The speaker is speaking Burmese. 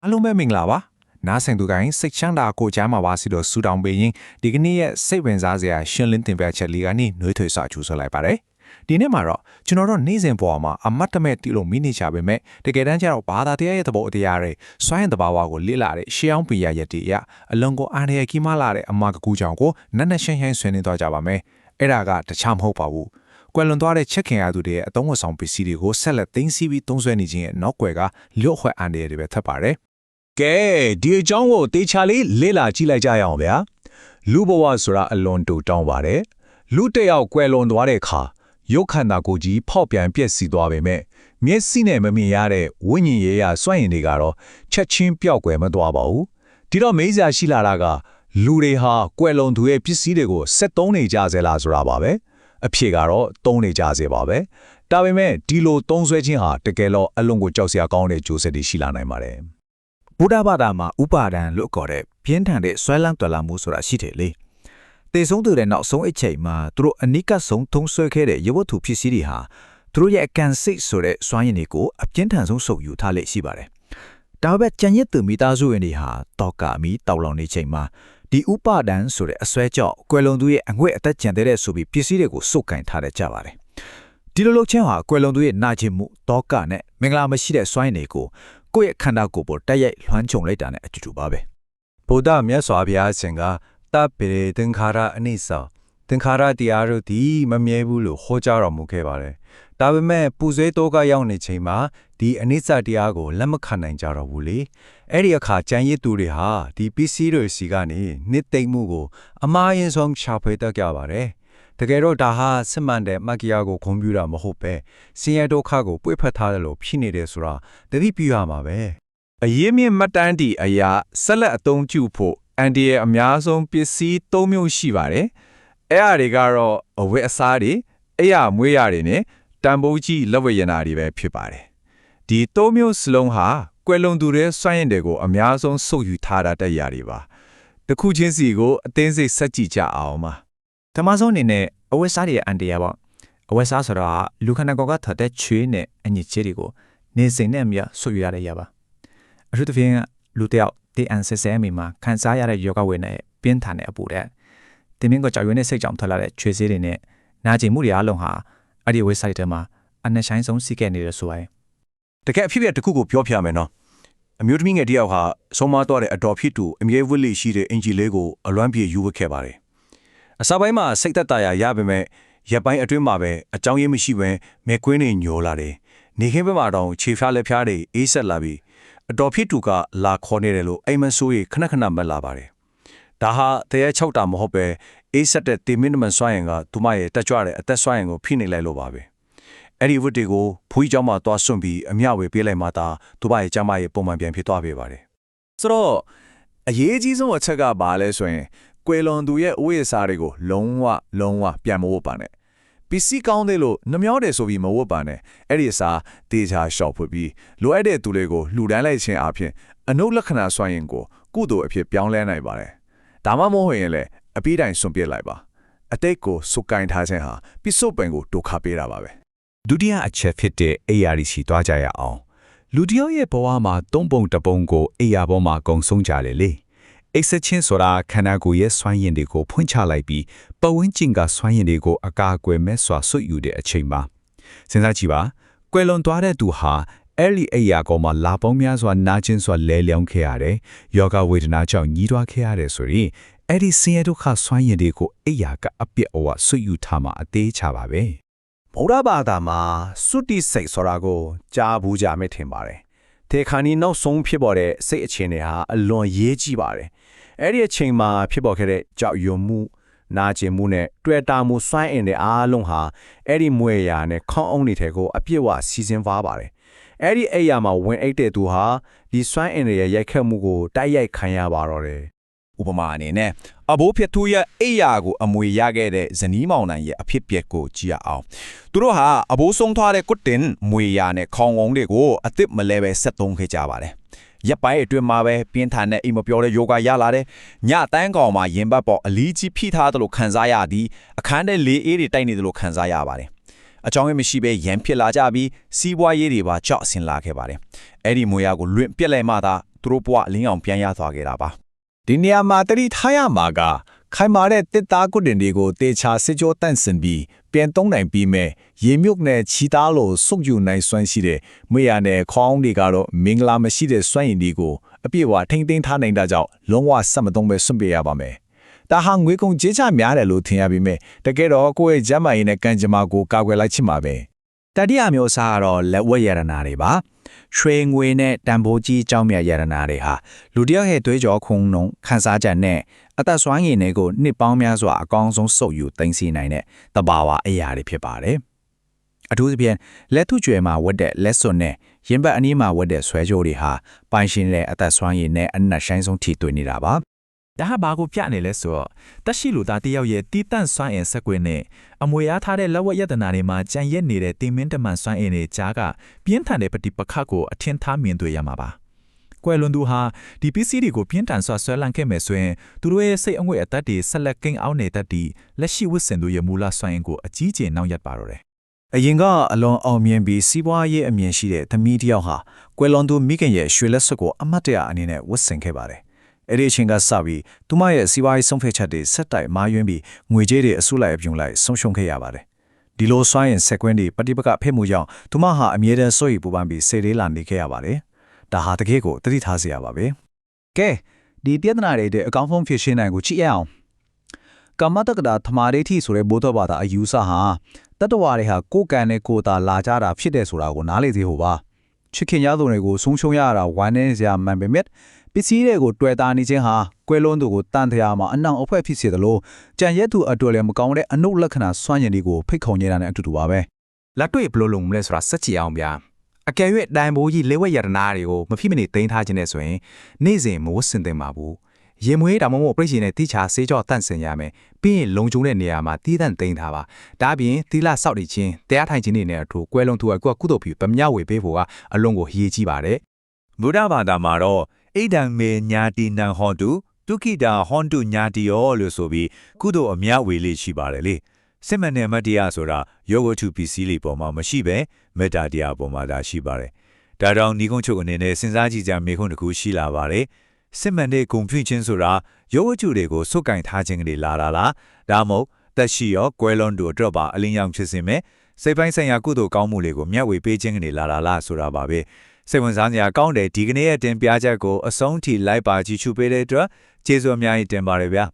အလုံးပဲမင်္ဂလာပါနားဆင်သူကိုင်းစိတ်ချမ်းသာကိုချမ်းမှာပါစီတော့ဆူတောင်းပေးရင်ဒီကနေ့ရဲ့စိတ်ဝင်စားစရာရှင်းလင်းတင်ပြချက်လေးကနေနှွေးထွေစာချူဆိုလိုက်ပါတယ်ဒီနေ့မှာတော့ကျွန်တော်တို့နေ့စဉ်ပေါ်မှာအမတ်တမဲ့တီလို့မိနေချပေမဲ့တကယ်တမ်းကျတော့ဘာသာတရားရဲ့သဘောတရားတွေစွမ်းရင်တဘာဝကိုလေ့လာတဲ့ရှေးအောင်ပြရရက်တီရအလုံးကိုအားရကြီးမလာတဲ့အမကကူကြောင့်ကိုနက်နက်ရှင်းရှင်းဆွေးနွေးသွားကြပါမယ်အဲ့ဒါကတခြားမဟုတ်ပါဘူးကွယ်လွန်သွားတဲ့ချက်ခင်ရသူတွေရဲ့အသုံးဝဆောင်ပစ္စည်းတွေကိုဆက်လက်သိမ်းဆည်းပြီးသုံးစွဲနေခြင်းရဲ့နောက်ွယ်ကလျှော့ဝှက်အန်တွေပဲထပ်ပါတယ်ကဲဒီအကြောင်းကိုတေချာလေးလေ့လာကြည့်လိုက်ကြရအောင်ဗျာလူဘဝဆိုတာအလွန်တူတောင်းပါတယ်လူတစ်ယောက်ကွယ်လွန်သွားတဲ့အခါရုပ်ခန္ဓာကိုယ်ကြီးဖောက်ပြန်ပျက်စီးသွားပေမဲ့မျက်စိနဲ့မမြင်ရတဲ့ဝိညာဉ်ရေးရစွန့်ရင်တွေကတော့ချက်ချင်းပျောက်ကွယ်မသွားပါဘူးဒီတော့မေးစရာရှိလာတာကလူတွေဟာကွယ်လွန်သူရဲ့ပစ္စည်းတွေကိုဆက်သုံးနေကြစေလားဆိုတာပါပဲအဖြေကတော့သုံးနေကြစေပါပဲဒါပေမဲ့ဒီလိုသုံးဆွဲခြင်းဟာတကယ်တော့အလွန်ကိုကြောက်စရာကောင်းတဲ့ကျိုးဆက်တွေရှိလာနိုင်ပါတယ်ဗုဒ္ဓဘာသာမှာဥပါဒံလို့ခေါ်တဲ့ပြင်းထန်တဲ့ဆွဲလန်းတွယ်လာမှုဆိုတာရှိတယ်လေတေဆုံးသူတဲ့နောက်ဆုံးအချိန်မှာသူတို့အနိကဆုံးထုံးဆွဲခဲ့တဲ့ရဝတ္ထုဖြစ်စီတွေဟာသူတို့ရဲ့အကန်စိတ်ဆိုတဲ့စွမ်းရည်တွေကိုအပြင်းထန်ဆုံးဆုပ်ယူထားလေရှိပါတယ်ဒါပေမဲ့ကြံရစ်သူမိသားစုဝင်တွေဟာတောက်ကမီတောက်လောင်နေချိန်မှာဒီဥပါဒံဆိုတဲ့အစွဲကြောင့်ကွယ်လွန်သူရဲ့အငွေ့အသက်ကျန်တဲ့ဆိုပြီးပစ္စည်းတွေကိုစုပ်ကင်ထားတဲ့ကြပါတယ်ဒီလိုလုပ်ခြင်းဟာကွယ်လွန်သူရဲ့နာကျင်မှုတောကနဲ့မင်္ဂလာမရှိတဲ့စွမ်းရည်တွေကိုကိုယ့်ရဲ့ခန္ဓာကိုယ်ပေါ်တက်ရိုက်လွှမ်းခြုံလိုက်တာနဲ့အတူတူပါပဲဗုဒ္ဓမြတ်စွာဘုရားရှင်ကတပ်ပေသင်္ခါရအနိစ္စသင်္ခါရတရားတို့ဒီမမြဲဘူးလို့ဟောကြားတော်မူခဲ့ပါတယ်ဒါပေမဲ့ပူဆွေးတောကရောက်နေချိန်မှာဒီအနိစ္စတရားကိုလက်မခံနိုင်ကြတော့ဘူးလေအဲ့ဒီအခါကြံရစ်သူတွေဟာဒီပစ္စည်းတွေစီကနေနှစ်သိမ့်မှုကိုအမှားယွင်းဆုံးရှာဖွေတတ်ကြပါတယ်တကယ်တော့ဒါဟာစစ်မှန်တဲ့မဂ္ဂီယာကိုဂုဏ်ပြုတာမဟုတ်ပဲဆင်းရဲဒုက္ခကိုပွေ့ဖက်ထားတယ်လို့ဖြစ်နေတယ်ဆိုတာတတိပြုရမှာပဲအရေးမြင့်မှတ်တမ်းတီအရာဆက်လက်အသုံးပြုဖို့အန်ဒီရဲ့အများဆုံးပစ္စည်း၃မျိုးရှိပါတယ်အဲ့အရာတွေကတော့အဝတ်အစားတွေအရာမွေးရတွေနဲ့တန်ဖိုးကြီးလက်ဝဲရနာတွေပဲဖြစ်ပါတယ်ဒီ၃မျိုးစလုံးဟာကွယ်လွန်သူတွေစွန့်ရင်တွေကိုအများဆုံးစုပ်ယူထားတာတဲ့ຢာတွေပါတစ်ခုချင်းစီကိုအသိစိတ်ဆက်ကြည့်ကြအောင်ပါဓမ္မဆုံးအနေနဲ့အဝတ်စားတွေအန်တရားပေါ့အဝတ်စားဆိုတာလူခန္ဓာကိုယ်ကထတဲ့ချွေးနဲ့အညစ်အကြေးတွေကိုနေစဉ်နဲ့အမြဆုပ်ယူရတဲ့ຢာပါအထူးသဖြင့်လူတယောက်ဒီအန်ဆဲဆဲမီမှာခံစားရတဲ့ယောဂဝေနဲ့ပြင်းထန်တဲ့အပူတဲ့တင်းမင်းကကြောက်ရွံ့တဲ့စိတ်ကြောင့်ထွက်လာတဲ့ချွေးစေးတွေနဲ့နာကျင်မှုတွေအလုံးဟာအဲ့ဒီဝက်ဆိုက်ထဲမှာအနှဆိုင်ဆုံးစီးခဲ့နေတယ်ဆိုရင်တကယ်အဖြစ်အပျက်တစ်ခုကိုပြောပြမယ်နော်အမျိုးသမီးငယ်တယောက်ဟာဆုံးမသွားတဲ့အတော်ဖြစ်သူအမြဲဝတ်လိရှိတဲ့အင်ဂျီလေးကိုအလွမ်းပြေယူဝတ်ခဲ့ပါတယ်အစပိုင်းမှာစိတ်သက်သာရပေမဲ့ရက်ပိုင်းအတွင်းမှာပဲအကြောင်းရင်းမရှိဘဲမဲကွင်းတွေညိုလာတယ်နေခင်းဘက်မှာတော့ခြေဖျားလက်ဖျားတွေအေးဆက်လာပြီးအတော်ဖြစ်သူကလာခေါ်နေတယ်လို့အိမ်မဆိုးရီခဏခဏမက်လာပါတယ်ဒါဟာတရား၆တာမဟုတ်ပဲအေးဆက်တဲ့တေမင်းနမန်စွမ်းရင်ကသူမရဲ့တက်ကြွတဲ့အသက်စွမ်းရင်ကိုဖိနေလိုက်လို့ပါပဲအဲ့ဒီဝတ်တွေကိုဖူးကြီးเจ้าမှာသွားဆွန့်ပြီးအမျှဝေပေးလိုက်မှသာသူမရဲ့ကျမရဲ့ပုံမှန်ပြန်ဖြစ်သွားပေပါတယ်ဆိုတော့အရေးကြီးဆုံးအချက်ကဘာလဲဆိုရင်ကွယ်လွန်သူရဲ့အဝတ်အစားတွေကိုလုံးဝပြန်မဝတ်ပါနဲ့ပစ္စည်းကောင်းသေးလို့နှမျောတယ်ဆိုပြီးမဝတ်ပါနဲ့အဲ့ဒီအစားတေချာရှော့ဖွပြီးလိုအပ်တဲ့သူတွေကိုလှူဒန်းလိုက်ခြင်းအပြင်အနုလက္ခဏာစွမ်းရင်ကိုကုသိုလ်အဖြစ်ပြောင်းလဲနိုင်ပါတယ်ဒါမှမဟုတ်ရင်လည်းအပြီးတိုင်စွန့်ပစ်လိုက်ပါအတိတ်ကိုစုကင်ထားခြင်းဟာပြစ္ဆုတ်ပင်ကိုဒုက္ခပေးတာပါပဲဒုတိယအချက်ဖြစ်တဲ့အိယာရီစီသွားကြရအောင်လူတယောက်ရဲ့ဘဝမှာ၃ပုံတစ်ပုံကိုအိယာပေါ်မှာကုံဆုံးကြတယ်လေအိတ်ဆက်ချင်းဆိုတာခန္ဓာကိုယ်ရဲ့စွမ်းရည်တွေကိုဖွင့်ချလိုက်ပြီးပဝန်းကျင်ကစွမ်းရည်တွေကိုအကာအကွယ်မဲ့စွာဆွတ်ယူတဲ့အချိန်မှာစဉ်းစားကြည့်ပါကွယ်လွန်သွားတဲ့သူဟာအဲ့ဒီအိယာကောင်မှာလာပေါင်းများစွာနာကျင်စွာလဲလျောင်းခဲ့ရတယ်ယောဂဝေဒနာကြောင့်ညှိတွားခဲ့ရတယ်ဆိုရင်အဲ့ဒီဆင်းရဲဒုက္ခစွမ်းရည်တွေကိုအိယာကအပြစ်အဝဆွတ်ယူထားမှအသေးချပါပဲဗုဒ္ဓဘာသာမှာသုတိစိတ်ဆိုတာကိုကြားဘူးကြမယ်ထင်ပါတယ်တေခါနီနောက်ဆုံးဖြစ်ပေါ်တဲ့စိတ်အခြေအနေဟာအလွန်ရေးကြီးပါတယ်အဲ့ဒီအချိန်မှာဖြစ်ပေါ်ခဲ့တဲ့ကြောက်ရွံ့မှုနာကျင်မှုနဲ့တွေ့တာမှုစွန့်အင်တဲ့အားလုံးဟာအဲ့ဒီမွေရာနဲ့ခေါင်းအုံးတွေကိုအပြစ်ဝစီစဉ်သွားပါတယ်အဲ့ဒီအိယာမှာဝင်အိတ်တဲ့သူဟာဒီစွန့်အင်ရဲ့ရိုက်ခတ်မှုကိုတိုက်ရိုက်ခံရပါတော့တယ်ဥပမာအနေနဲ့အဘိုးဖြစ်သူရဲ့အိယာကိုအမွေရခဲ့တဲ့ဇနီးမောင်နှံရဲ့အဖြစ်ပျက်ကိုကြည့်ရအောင်သူတို့ဟာအဘိုးဆုံးထားတဲ့ကွတ်တင်မွေရာနဲ့ခေါင်းအုံးတွေကိုအသစ်မလဲပဲဆက်သုံးခဲ့ကြပါတယ်ရပ်ပိုင်းအတွင်းမှာပဲပြင်းထန်တဲ့အိမ်မပြောတဲ့ယောဂရလာတဲ့ညတန်းကောင်မှာရင်ဘတ်ပေါ်အလီကြီးဖိထားတယ်လို့ခံစားရသည်အခန်းထဲလေအေးတွေတိုက်နေတယ်လို့ခံစားရပါတယ်အကြောင်းရင်းမရှိဘဲရန်ဖြစ်လာကြပြီးစီးပွားရေးတွေပါကြောက်အဆင်လာခဲ့ပါတယ်အဲ့ဒီမွေရကိုလွင့်ပြက်လိုက်မှသာ သူတို့ဘဝလင်းအောင်ပြန်ရသွားခဲ့တာပါ ဒီနေရာမှာတတိထားရမှာကခိုင်မာတဲ့တစ်သားကုတင်တွေကိုတေချာစစ်ကြောတန့်စင်ပြီးပြန်သုံးနိုင်ပြီးမဲ့ရေမြုပ်နဲ့ချီသားလို့စုပ်ယူနိုင်စွမ်းရှိတဲ့မွေရနဲ့ခေါင်းတွေကတော့မင်္ဂလာမရှိတဲ့စွမ်းရည်တွေကိုအပြည့်အဝထိမ့်သိမ်းထားနိုင်တာကြောင့်လုံးဝဆက်မသုံးပဲဆွန့်ပေးရပါမယ်။ဒါဟာငွေကုန်ကြေးချများတယ်လို့ထင်ရပြီးမဲ့တကယ်တော့ကိုယ့်ရဲ့ကျန်းမာရေးနဲ့ကံကြမ္မာကိုကာကွယ်လိုက်ချင်ပါပဲ။ တတိယမျိုးအစားကတော့လက်ဝက်ရတနာတွေပါရွှေငွေနဲ့တန်ဖိုးကြီးကြောင်းမြတ်ရတနာတွေဟာလူတစ်ယောက်ရဲ့သွေးကြောခုံနှုံခန်းစားချက်နဲ့အသက်စွမ်းရည်တွေကိုနှစ်ပေါင်းများစွာအကောင်းဆုံးစုပ်ယူသိမ်းဆည်းနိုင်တဲ့တဘာဝအရာတွေဖြစ်ပါတယ်အထူးသဖြင့်လက်ထုကျွယ်မှာဝတ်တဲ့လက်စွပ်နဲ့ရင်ဘတ်အနီးမှာဝတ်တဲ့ဆွဲကြိုးတွေဟာပိုင်ရှင်တဲ့အသက်စွမ်းရည်နဲ့အနက်ရှိုင်းဆုံးထိတွေ့နေတာပါဒါဟာဘာကိုပြနေလဲဆိုတော့တက်ရှိလူသားတယောက်ရဲ့တီးတန့်စွမ်းအင်ဆက်ကွင်းနဲ့အမွေအားထားတဲ့လက်ဝက်ရတနာတွေမှာကြံရက်နေတဲ့တင်မင်းတမန်စွမ်းအင်တွေကြားကပြင်းထန်တဲ့ပဋိပက္ခကိုအထင်ထားမြင်တွေ့ရမှာပါ။ကွယ်လွန်သူဟာဒီပစ္စည်းတွေကိုပြင်းထန်စွာဆွဲလန်းခဲ့မယ်ဆိုရင်သူတို့ရဲ့စိတ်အငွေ့အသက်တွေဆက်လက်ကိန်းအောင်နေတတ်သည့်လက်ရှိဝတ်ဆင်သူရဲ့မူလစွမ်းအင်ကိုအကြီးကျယ်နှောင့်ယှက်ပါတော့တယ်။အရင်ကအလွန်အောင်မြင်ပြီးစီးပွားရေးအမြင်ရှိတဲ့သမီးတစ်ယောက်ဟာကွယ်လွန်သူမိခင်ရဲ့ရွှေလက်စွပ်ကိုအမတ်တရအနေနဲ့ဝတ်ဆင်ခဲ့ပါတယ်။အဲ့ဒီအချိန်ကစပြီးသူမရဲ့စီးပွားရေးဆုံးဖြတ်ချက်တွေဆက်တိုက်မာယွင်းပြီးငွေကြေးတွေအစုလိုက်အပြုံလိုက်ဆုံးရှုံးခဲ့ရပါတယ်။ဒီလိုစွမ်းရင်ဆက်ကွင်းတွေပฏิပကဖိမှုကြောင့်သူမဟာအမြဲတမ်းစိုးရိမ်ပူပန်ပြီးစိတ်လေးလာနေခဲ့ရပါတယ်။ဒါဟာတကယ်ကိုတတိထားစရာပါပဲ။ကဲဒီပြဿနာတွေတဲ့အကောင်းဆုံးဖြစ်ရှင်းနိုင်ကိုကြည့်ရအောင်။ကမ္မတက္ကတာသမာဓိထိဆိုတဲ့ဘုဒ္ဓဘာသာအယူဆဟာတတ္တဝါတွေဟာကိုယ်ကံနဲ့ကိုယ်သာလာကြတာဖြစ်တယ်ဆိုတာကိုနားလေသေးဟိုပါ။ချစ်ခင်ရသူတွေကိုဆုံးရှုံးရတာဝမ်းနည်းစရာမှန်ပေမဲ့ပစ္စည်းတွေကိုတွေ့တာနေခြင်းဟာကွယ်လွန်သူကိုတန်တရားမှာအနှောင်အဖွဲဖြစ်စေတယ်လို့ကြံရက်သူအတွက်လည်းမကောင်းတဲ့အနုလက္ခဏာစွမ်းရည်တွေကိုဖိတ်ခေါ်နေတာနဲ့အတူတူပါပဲလက်တွေ့ဘလို့လုံးမလဲဆိုတာစက်ကြည့်အောင်ဗျာအကယ်၍တိုင်ဘိုးကြီးလေးဝက်ရတနာတွေကိုမဖြစ်မနေသိမ်းထားခြင်းနဲ့ဆိုရင်နေ့စဉ်မဝတ်ဆင်သင့်ပါဘူးရေမွေးဒါမှမဟုတ်ပြည့်ရှင်နဲ့တိချာဆေးကြောတန့်စင်ရမယ်ပြီးရင်လုံကျုံတဲ့နေရာမှာတီးတန့်သိမ်းထားပါဒါအပြင်သီလစောင့်တည်ခြင်းတရားထိုင်ခြင်းတွေနဲ့အတူကွယ်လွန်သူကကုသိုလ်ပြုပမျှဝေပေးဖို့ကအလွန်ကိုရည်ကြီးပါတယ်ဗုဒ္ဓဘာသာမှာတော့ဣဒံမေညာတိနံဟောတုဒုက္ခိတာဟွန်တုညာတိယောလို့ဆိုပြီးကုသိုလ်အမြဝေလေးရှိပါတယ်လေစစ်မှန်တဲ့မတရားဆိုတာယောဂထုပစ္စည်းလေးပေါ်မှာမရှိပဲမေတ္တာတရားပေါ်မှာသာရှိပါတယ်ဒါကြောင့်ညီကုန်းချုပ်အနေနဲ့စဉ်းစားကြည့်ကြမေခွန်းတစ်ခုရှိလာပါတယ်စစ်မှန်တဲ့ဂုဏ်ပြုခြင်းဆိုတာယောဂထုတွေကိုစုပ်ကင်ထားခြင်းကလေးလာတာလားဒါမှမဟုတ်သက်ရှိရောကွယ်လွန်သူအတွက်ပါအလင်းရောင်ဖြစ်စေမယ်စိတ်ပိုင်းဆိုင်ရာကုသိုလ်ကောင်းမှုတွေကိုမျှဝေပေးခြင်းကလေးလာတာလားဆိုတာပါပဲစိတ်ဝင်စားစရာကောင်းတဲ့ဒီကနေ့ရဲ့တင်ပြချက်ကိုအဆုံးထိလိုက်ပါကြည့်ရှုပေးတဲ့အတွက်ကျေးဇူးအများကြီးတင်ပါတယ်ဗျာ